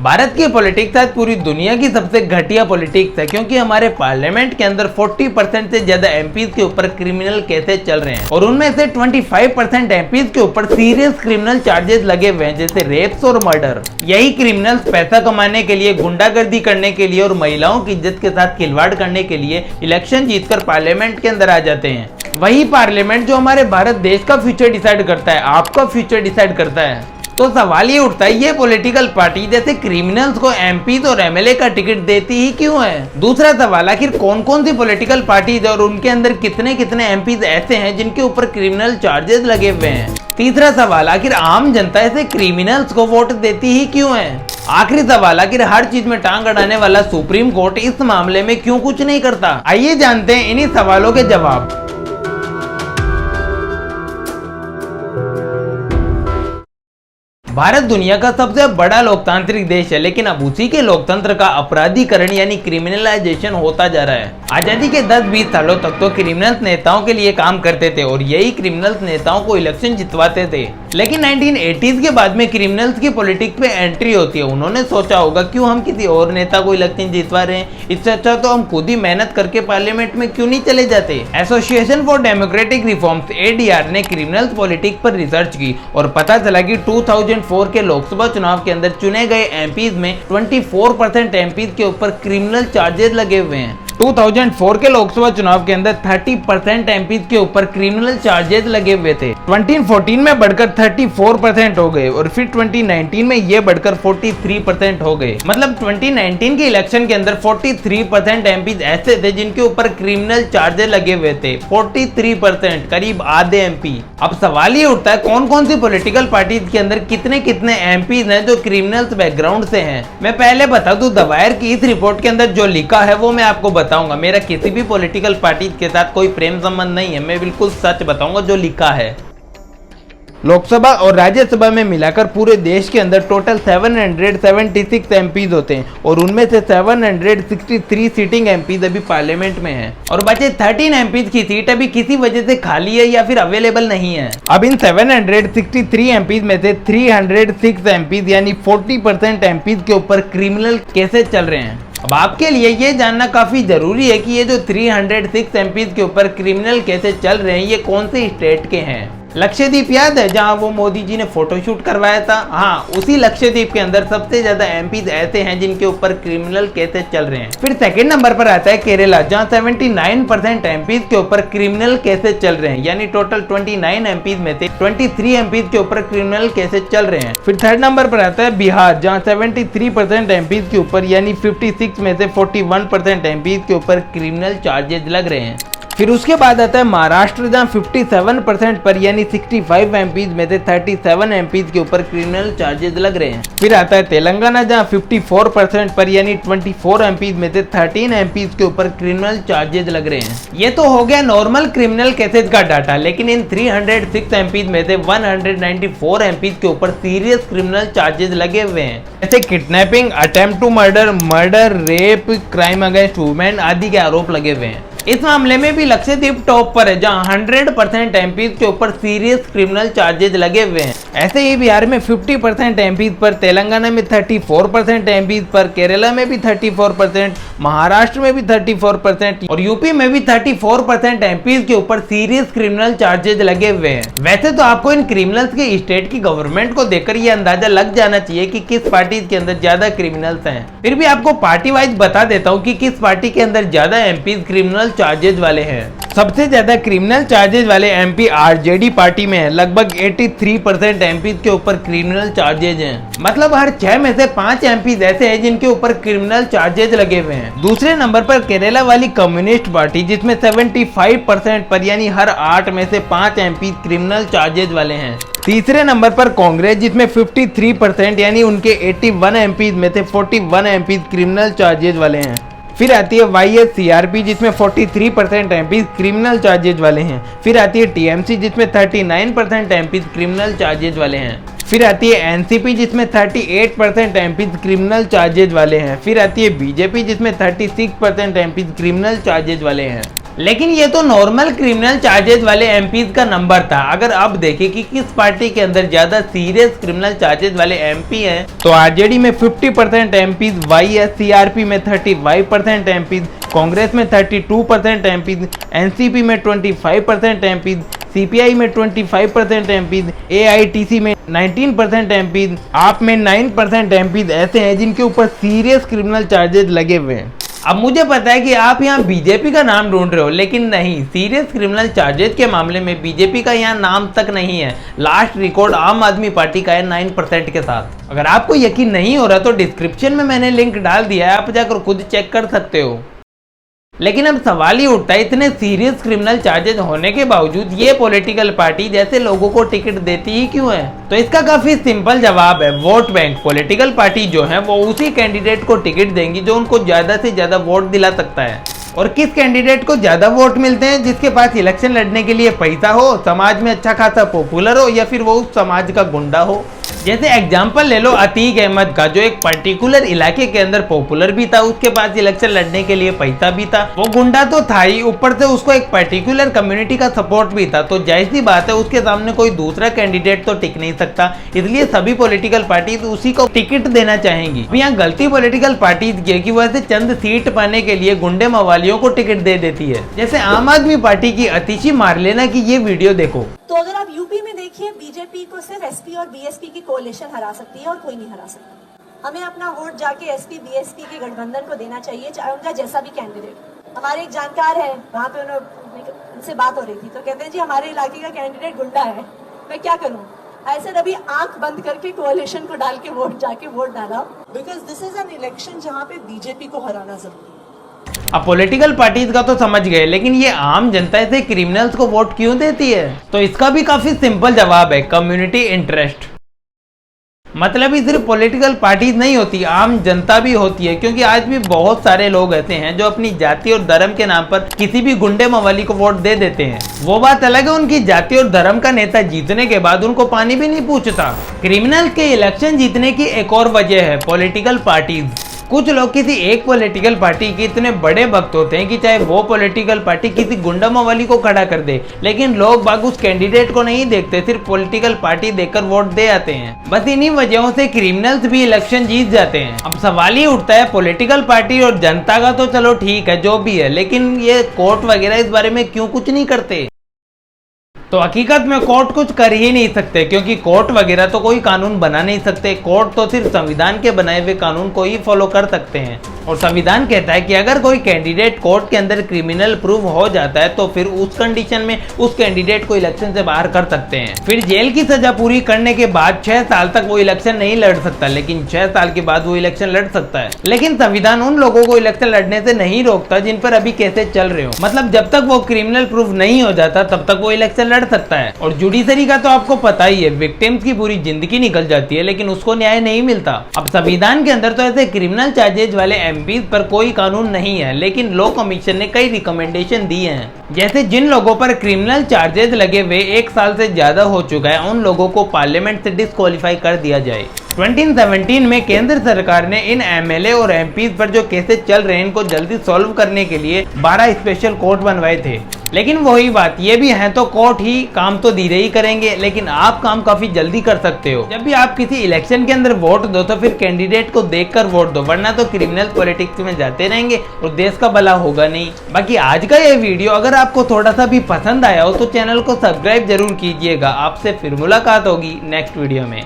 भारत की पॉलिटिक्स आज पूरी दुनिया की सबसे घटिया पॉलिटिक्स है, क्योंकि हमारे पार्लियामेंट के अंदर 40% से ज्यादा एमपीज के ऊपर क्रिमिनल केसेस चल रहे हैं और उनमें से 25% एमपीज के ऊपर सीरियस क्रिमिनल चार्जेस लगे हुए हैं, जैसे रेप्स और मर्डर। यही क्रिमिनल्स पैसा कमाने के लिए, गुंडागर्दी करने के लिए और महिलाओं की इज्जत के साथ खिलवाड़ करने के लिए इलेक्शन जीतकर पार्लियामेंट के अंदर आ जाते हैं। वही पार्लियामेंट जो हमारे भारत देश का फ्यूचर डिसाइड करता है, आपका फ्यूचर डिसाइड करता है। तो सवाल ये उठता है, ये पॉलिटिकल पार्टी जैसे क्रिमिनल्स को एमपीज और एमएलए का टिकट देती ही क्यों है? दूसरा सवाल, आखिर कौन कौन सी पॉलिटिकल पार्टीज और उनके अंदर कितने कितने एमपीज ऐसे हैं जिनके ऊपर क्रिमिनल चार्जेस लगे हुए हैं? तीसरा सवाल, आखिर आम जनता ऐसे क्रिमिनल्स को वोट देती ही क्यों है? आखिरी सवाल, आखिर हर चीज में टांग अड़ाने वाला सुप्रीम कोर्ट इस मामले में क्यों कुछ नहीं करता? आइए जानते हैं इन्हीं सवालों के जवाब। भारत दुनिया का सबसे बड़ा लोकतांत्रिक देश है, लेकिन अब उसी के लोकतंत्र का अपराधीकरण यानी क्रिमिनलाइजेशन होता जा रहा है। आजादी के 10-20 सालों तक तो क्रिमिनल्स नेताओं के लिए काम करते थे और यही क्रिमिनल्स नेताओं को इलेक्शन जितवाते थे। लेकिन 1980s के बाद में क्रिमिनल्स की पॉलिटिक्स पे एंट्री होती है। उन्होंने सोचा होगा, क्यों हम किसी और नेता को इलेक्शन जितवा रहे हैं, इससे अच्छा तो हम खुद ही मेहनत करके पार्लियामेंट में क्यों नहीं चले जाते। Association for democratic reforms ADR ने क्रिमिनल्स पॉलिटिक्स पर रिसर्च की और पता चला कि 2004 के लोकसभा चुनाव के अंदर चुने गए एमपीज में 24% एमपीज के ऊपर क्रिमिनल चार्जेस लगे हुए हैं। 2004 के लोकसभा चुनाव के अंदर 30% एमपीज के ऊपर क्रिमिनल चार्जेस लगे हुए थे। 2014 में बढ़कर 34% हो गए और फिर 2019 में ये बढ़कर 43% हो गए। मतलब 2019 के इलेक्शन के अंदर 43% एमपीज ऐसे थे जिनके ऊपर क्रिमिनल चार्जेस लगे हुए थे। 43%, करीब आधे एमपी। अब सवाल ये उठता है, कौन कौन सी पॉलिटिकल पार्टीज के अंदर कितने कितने एमपीज हैं जो क्रिमिनल्स बैकग्राउंड से हैं। मैं पहले बता दूं, द वायर की इस रिपोर्ट के अंदर जो लिखा है वो मैं आपको बताऊंगा। मेरा किसी भी पॉलिटिकल पार्टी के साथ कोई प्रेम संबंध नहीं है, मैं बिल्कुल सच बताऊंगा जो लिखा है। लोकसभा और राज्यसभा में मिलाकर पूरे देश के अंदर टोटल 776 एमपीज होते हैं और उनमें से 763 सीटिंग एमपीज अभी पार्लियामेंट में हैं और बचे 13 एमपीज की सीट अभी किसी वजह से खाली है या फिर अवेलेबल नहीं है। अब इन 763 एमपीज में से 306 एमपीज यानी 40% एमपीज के ऊपर क्रिमिनल केसेस चल रहे हैं। अब आपके लिए ये जानना काफी जरूरी है कि ये जो 306 एमपीज के ऊपर क्रिमिनल केसेस चल रहे हैं ये कौन से स्टेट के हैं। लक्षद्वीप याद है जहां वो मोदी जी ने फोटोशूट करवाया था? हाँ, उसी लक्षद्वीप के अंदर सबसे ज्यादा एमपीज ऐसे हैं जिनके ऊपर क्रिमिनल केसेस चल रहे हैं। फिर सेकंड नंबर पर आता है केरला, जहां 79% एमपीज के ऊपर क्रिमिनल केसेस चल रहे हैं, यानी टोटल 29 एमपीज में से 23 एमपीज के ऊपर क्रिमिनल केसेस चल रहे हैं। फिर थर्ड नंबर पर आता है बिहार, जहां 73% एमपीज के ऊपर यानी 56 में से 41% एमपीज के ऊपर क्रिमिनल चार्जेस लग रहे हैं। फिर उसके बाद आता है महाराष्ट्र, जहां 57% पर यानी 65 एमपीज में से 37 एमपीज के ऊपर क्रिमिनल चार्जेस लग रहे हैं। फिर आता है तेलंगाना, जहां 54% पर यानी 24 एमपीज में से 13 एमपीज के ऊपर क्रिमिनल चार्जेस लग रहे हैं। ये तो हो गया नॉर्मल क्रिमिनल केसेस का डाटा, लेकिन इन 306 एमपीज में से 194 एमपीज के ऊपर सीरियस क्रिमिनल चार्जेस लगे हुए हैं, जैसे kidnapping, attempt to murder, rape, crime against women आदि के आरोप लगे हुए हैं। इस मामले में भी लक्षद्वीप टॉप पर है, जहां 100% एमपीज के ऊपर सीरियस क्रिमिनल चार्जेस लगे हुए हैं। ऐसे ही बिहार में 50% एमपीज पर, तेलंगाना में 34% एमपीज पर, केरला में भी 34%, महाराष्ट्र में भी 34% और यूपी में भी 34% एमपीज के ऊपर सीरियस क्रिमिनल चार्जेस लगे हुए हैं। वैसे तो आपको इन क्रिमिनल्स के स्टेट की गवर्नमेंट को देखकर ये अंदाजा लग जाना चाहिए कि किस पार्टी के अंदर ज्यादा क्रिमिनल्स हैं। फिर भी आपको पार्टी वाइज बता देता हूँ कि किस पार्टी के अंदर ज्यादा एमपीज क्रिमिनल चार्जेस वाले हैं। सबसे ज्यादा क्रिमिनल चार्जेस वाले एमपी आरजेडी पार्टी में है, लगभग 83% एमपी के ऊपर क्रिमिनल चार्जेस हैं। मतलब हर 6 में से 5 एमपी ऐसे हैं जिनके ऊपर क्रिमिनल चार्जेस लगे हुए हैं। दूसरे नंबर पर केरला वाली कम्युनिस्ट पार्टी, जिसमें 75% पर यानी हर 8 में से 5 एमपी क्रिमिनल चार्जेस वाले हैं। तीसरे नंबर पर कांग्रेस, जिसमें 53% यानी उनके 81 एमपी में से 41 एमपी क्रिमिनल चार्जेस वाले हैं। फिर आती है YSCRP, जिसमें 43% एमपी क्रिमिनल चार्जेज वाले हैं। फिर आती है TMC, जिसमें 39% एमपी क्रिमिनल चार्जेज वाले हैं। फिर आती है एनसीपी जिसमें 38% एमपी क्रिमिनल चार्जेज वाले हैं। फिर आती है बीजेपी जिसमें 36% एमपी क्रिमिनल चार्जेज वाले हैं। लेकिन ये तो नॉर्मल क्रिमिनल चार्जेस वाले एमपीज का नंबर था। अगर अब देखें कि किस पार्टी के अंदर ज्यादा सीरियस क्रिमिनल चार्जेस वाले एमपी हैं, तो आरजेडी में 50% एमपीज, वाईएससीआरपी में 35% एमपीज, कांग्रेस में 32% एमपीज, एनसीपी में 25% एमपीज, सीपीआई में 25% एमपीज, एआईटीसी में 19% एमपीज, आप में 9% एमपीज ऐसे हैं जिनके ऊपर सीरियस क्रिमिनल चार्जेस लगे हुए हैं। अब मुझे पता है कि आप यहाँ बीजेपी का नाम ढूंढ रहे हो, लेकिन नहीं, सीरियस क्रिमिनल चार्जेस के मामले में बीजेपी का यहाँ नाम तक नहीं है। लास्ट रिकॉर्ड आम आदमी पार्टी का है 9% के साथ। अगर आपको यकीन नहीं हो रहा तो डिस्क्रिप्शन में मैंने लिंक डाल दिया है, आप जाकर खुद चेक कर सकते हो। लेकिन अब सवाल ही उठता है, इतने सीरियस क्रिमिनल चार्जेस होने के बावजूद ये पॉलिटिकल पार्टी जैसे लोगों को टिकट देती ही क्यों है? तो इसका काफी सिंपल जवाब है, वोट बैंक। पॉलिटिकल पार्टी जो है वो उसी कैंडिडेट को टिकट देंगी जो उनको ज्यादा से ज्यादा वोट दिला सकता है। और किस कैंडिडेट को ज्यादा वोट मिलते हैं? जिसके पास इलेक्शन लड़ने के लिए पैसा हो, समाज में अच्छा खासा पॉपुलर हो, या फिर वो उस समाज का गुंडा हो। जैसे एग्जाम्पल ले लो अतीक अहमद का, जो एक पर्टिकुलर इलाके के अंदर पॉपुलर भी था, उसके पास इलेक्शन लड़ने के लिए पैसा भी था, वो गुंडा तो था ही, ऊपर से उसको एक पर्टिकुलर कम्युनिटी का सपोर्ट भी था। तो जाहिर सी बात है उसके सामने कोई दूसरा कैंडिडेट तो टिक नहीं सकता, इसलिए सभी पॉलिटिकल पार्टी तो उसी को टिकट देना चाहेंगी। यहाँ गलती पॉलिटिकल पार्टी की है कि वो ऐसे चंद सीट पाने के लिए गुंडे मवालियों को टिकट दे देती है। जैसे आम आदमी पार्टी की अतिशी मारलेना की ये वीडियो देखो। तो अगर आप यूपी में देखिए, बीजेपी को सिर्फ एसपी और बीएसपी की कोalition हरा सकती है और कोई नहीं हरा सकता। हमें अपना वोट जाके एसपी बीएसपी के गठबंधन को देना चाहिए, चाहे उनका जैसा भी कैंडिडेट। हमारे एक जानकार है, वहाँ पे उनसे बात हो रही थी, तो कहते हैं जी हमारे इलाके का कैंडिडेट गुंडा है, मैं क्या करूँ? ऐसे तभी आंख बंद करके कोalition को डाल के जाके वोट डाला, because this is an election जहाँ पे बीजेपी को हराना जरूरी है। अब पॉलिटिकल पार्टीज का तो समझ गए, लेकिन ये आम जनता से क्रिमिनल्स को वोट क्यों देती है? तो इसका भी काफी सिंपल जवाब है, कम्युनिटी इंटरेस्ट। मतलब ही सिर्फ पॉलिटिकल पार्टीज नहीं होती, आम जनता भी होती है, क्योंकि आज भी बहुत सारे लोग ऐसे हैं जो अपनी जाति और धर्म के नाम पर किसी भी गुंडे मवाली को वोट दे देते हैं। वो बात अलग है, उनकी जाति और धर्म का नेता जीतने के बाद उनको पानी भी नहीं पूछता। क्रिमिनल्स के इलेक्शन जीतने की एक और वजह है पॉलिटिकल पार्टीज। कुछ लोग किसी एक पॉलिटिकल पार्टी के इतने बड़े भक्त होते हैं कि चाहे वो पॉलिटिकल पार्टी किसी गुंडा मवाली को खड़ा कर दे, लेकिन लोग बाग उस कैंडिडेट को नहीं देखते, सिर्फ पॉलिटिकल पार्टी देखकर वोट दे आते हैं। बस इन्हीं वजहों से क्रिमिनल्स भी इलेक्शन जीत जाते हैं। अब सवाल ही उठता है, पॉलिटिकल पार्टी और जनता का तो चलो ठीक है जो भी है, लेकिन ये कोर्ट वगैरह इस बारे में क्यों कुछ नहीं करते? तो हकीकत में कोर्ट कुछ कर ही नहीं सकते, क्योंकि कोर्ट वगैरह तो कोई कानून बना नहीं सकते। कोर्ट तो सिर्फ संविधान के बनाए हुए कानून को ही फॉलो कर सकते हैं, और संविधान कहता है कि अगर कोई कैंडिडेट कोर्ट के अंदर क्रिमिनल प्रूव हो जाता है तो फिर उस कंडीशन में उस कैंडिडेट को इलेक्शन से बाहर कर सकते हैं। फिर जेल की सजा पूरी करने के बाद 6 साल तक वो इलेक्शन नहीं लड़ सकता, लेकिन 6 साल के बाद वो इलेक्शन लड़ सकता है। लेकिन संविधान उन लोगों को इलेक्शन लड़ने से नहीं रोकता जिन पर अभी केसेस चल रहे हो। मतलब जब तक वो क्रिमिनल प्रूफ नहीं हो जाता तब तक वो इलेक्शन लड़ सकता है। और जुडिशरी का तो आपको पता ही है, विक्टिम्स की पूरी जिंदगी निकल जाती है लेकिन उसको न्याय नहीं मिलता। अब संविधान के अंदर तो ऐसे क्रिमिनल चार्जेस वाले एमपीज पर कोई कानून नहीं है, लेकिन लॉ कमीशन ने कई रिकमेंडेशन दिए हैं। जैसे जिन लोगों पर क्रिमिनल चार्जेस लगे हुए 1 साल से ज्यादा हो चुका है, उन लोगों को पार्लियामेंट से डिस्क्वालीफाई कर दिया जाए। 2017 में केंद्र सरकार ने इन एमएलए और एमपीज पर जो केसेस चल रहे हैं इनको जल्दी सॉल्व करने के लिए 12 स्पेशल कोर्ट बनवाए थे। लेकिन वही बात, ये भी है तो कोर्ट ही काम तो धीरे ही करेंगे, लेकिन आप काम काफी जल्दी कर सकते हो। जब भी आप किसी इलेक्शन के अंदर वोट दो तो फिर कैंडिडेट को देखकर वोट दो, वरना तो क्रिमिनल पॉलिटिक्स में जाते रहेंगे और देश का भला होगा नहीं। बाकी आज का ये वीडियो अगर आपको थोड़ा सा भी पसंद आया हो तो चैनल को सब्सक्राइब जरूर कीजिएगा। आपसे फिर मुलाकात होगी नेक्स्ट वीडियो में।